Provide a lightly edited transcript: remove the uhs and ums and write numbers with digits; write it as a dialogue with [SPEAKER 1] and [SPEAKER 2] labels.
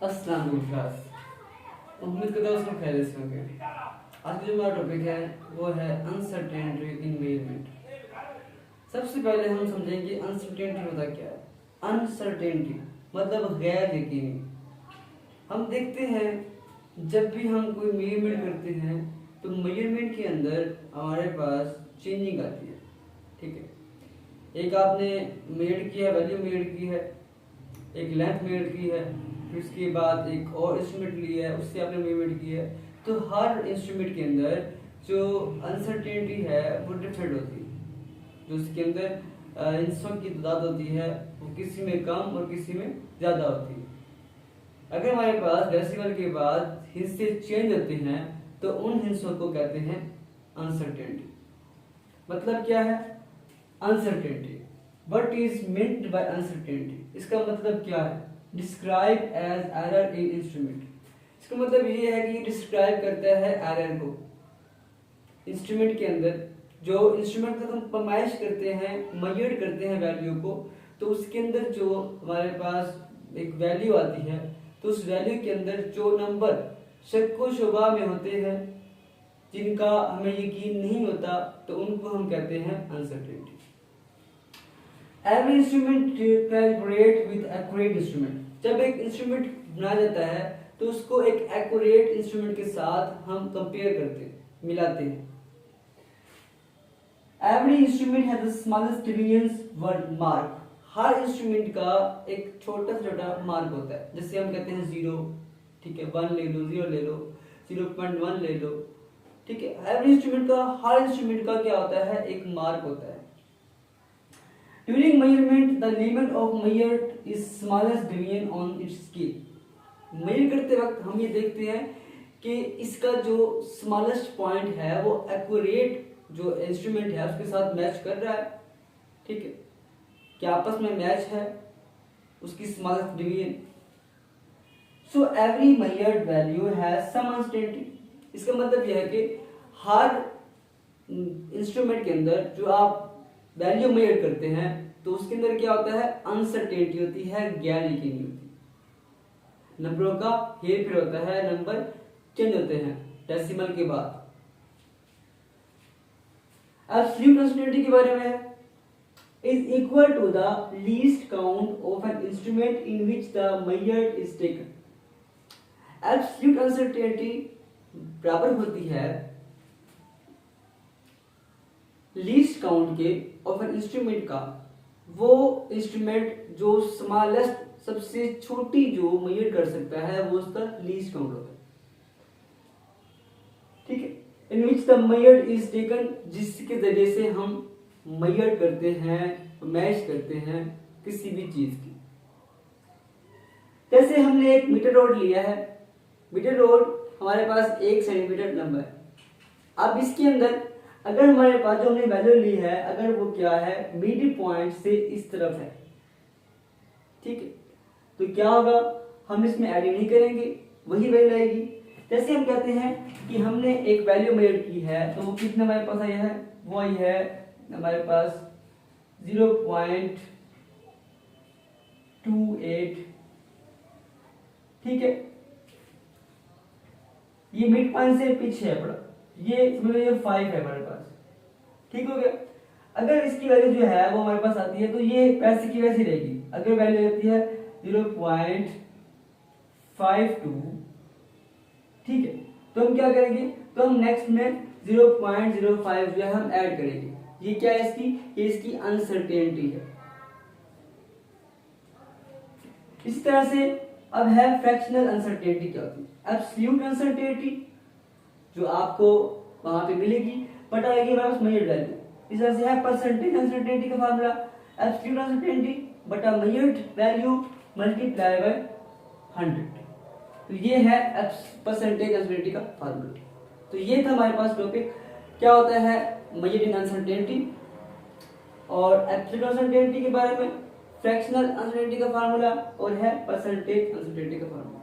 [SPEAKER 1] अस्सलाम वालेकुम क्लास। उम्मीद करता हूँ सब खैरियत से होंगे। आज का जो हमारा टॉपिक है वो है अनसर्टेनिटी इन मेजरमेंट। सबसे पहले हम समझेंगे अनसर्टेनिटी होता क्या है। अनसर्टेनिटी मतलब गैर यकीनी। हम देखते हैं जब भी हम कोई मेजरमेंट करते हैं तो मेजरमेंट के अंदर हमारे पास चेंजिंग आती है। ठीक है, एक आपने मेजर किया, वैल्यू मेजर की है, एक लेंथ मेजर की है, फिर उसके बाद एक और इंस्ट्रूमेंट लिया है, उससे आपने मेजरमेंट की है। तो हर इंस्ट्रूमेंट के अंदर जो अनसर्टेनिटी है वो डिफरेंट होती है। जो उसके अंदर इंचों की तादाद होती है वो किसी में कम और किसी में ज़्यादा होती है। अगर हमारे पास डेसिमल के बाद हिस्से चेंज होते हैं तो उन हिस्सों को कहते हैं अनसर्टेनिटी। मतलब क्या है uncertainty? What is meant by uncertainty? इसका मतलब क्या है? Describe as error in instrument. इसका मतलब ये है कि डिस्क्राइब करता है एरर को इंस्ट्रूमेंट के अंदर। जो इंस्ट्रूमेंट का हम पैमाइश करते हैं, मेजर करते हैं वैल्यू को, तो उसके अंदर जो हमारे पास एक वैल्यू आती है तो उस वैल्यू के अंदर जो नंबर शक व शुबा में होते हैं, जिनका हमें यकीन नहीं होता, तो उनको हम कहते हैं uncertainty. Every instrument calibrate with accurate instrument. जब एक इंस्ट्रूमेंट बनाया जाता है तो उसको एक एक्यूरेट इंस्ट्रूमेंट के साथ हम कंपेयर करते हैं, मिलाते हैं। Every instrument has the smallest division word mark. Her instrument का एक छोटा से छोटा मार्क होता है। जैसे हम कहते हैं 0, ठीक है, 1 ले लो, 0 ले लो, 0.1 ले लो, ठीक है। एवरी इंस्ट्रूमेंट का, हर इंस्ट्रूमेंट का क्या होता है, एक मार्क होता है। During measurement, the limit of measured is smallest division on its scale. Measure करते वक्त हम ये देखते हैं कि इसका जो स्मॉलेस्ट पॉइंट है वो एक्यूरेट जो इंस्ट्रूमेंट है उसके साथ मैच कर रहा है, ठीक है, क्या आपस में मैच है, उसकी smallest division. So every measured value has some uncertainty. इसका मतलब यह है कि हर इंस्ट्रूमेंट के अंदर जो आप वैल्यू मेजर करते हैं तो उसके अंदर क्या होता है, अनसर्टेनिटी होती है, गैर यकीनी होती है। नंबरों का हेर फेर होता है, नंबर चेंज होते हैं डेसिमल के बाद। एब्सोल्यूट अनसर्टेनिटी के बारे में is equal to the least count of an instrument in which the measured is taken. Absolute uncertainty बराबर होती है लीस्ट काउंट के ऑफ एन इंस्ट्रूमेंट का। वो इंस्ट्रूमेंट जो स्मॉलेस्ट, सबसे छोटी जो मेजर कर सकता है वो उसका लीस्ट काउंट होता है, ठीक है। In which the major is taken, जिसके जरिए से हम मेजर करते हैं, मैच करते हैं किसी भी चीज की। जैसे हमने एक मीटर रोड लिया है, मीटर रोड हमारे पास 1 सेंटीमीटर लंबा है। अब इसके अंदर अगर हमारे पास जो हमने वैल्यू ली है, अगर वो क्या है, मिड पॉइंट से इस तरफ है, ठीक है, तो क्या होगा, हम इसमें ऐड नहीं करेंगे, वही वैल्यू आएगी। जैसे हम कहते हैं कि हमने एक वैल्यू मेजर की है तो वो कितने हमारे पास आई है, वो आई है हमारे पास 0.28, ठीक है। ये मिड पॉइंट से पीछे है बड़ा, ये समझ लो 5 है हमारे पास, ठीक हो गया। अगर इसकी वैल्यू जो है वो हमारे पास आती है तो ये वैसे की वैसी रहेगी। अगर वैल्यू आती है 0.52, ठीक है, तो हम क्या करेंगे, तो हम नेक्स्ट में 0.05 जो है हम ऐड करेंगे। ये क्या है इसकी, ये इसकी अनसर्टेनिटी है। इसी तरह से अब है फ्रैक्शनल अनसर्टेनिटी। क्या होती है? एब्सोल्यूट अनसर्टेनिटी जो आपको वहां पे मिलेगी बट आएगी हमारे पास मेजर्ड वैल्यू। इस तरह से है परसेंटेज अनसर्टेनिटी का फार्मूला, एब्सोल्यूट अनसर्टेनिटी बटा मेजर्ड वैल्यू मल्टीप्लाई बाय 100। तो ये है परसेंटेज अनसर्टेनिटी का फार्मूला। तो ये था हमारे पास टॉपिक, क्या होता है मेजर्ड अनसर्टेनिटी और एब्सोल्यूट अनसर्टेनिटी के बारे में, फ्रैक्शनल अनसर्टेनिटी का फार्मूला और है परसेंटेज अनसर्टेनिटी का फार्मूला।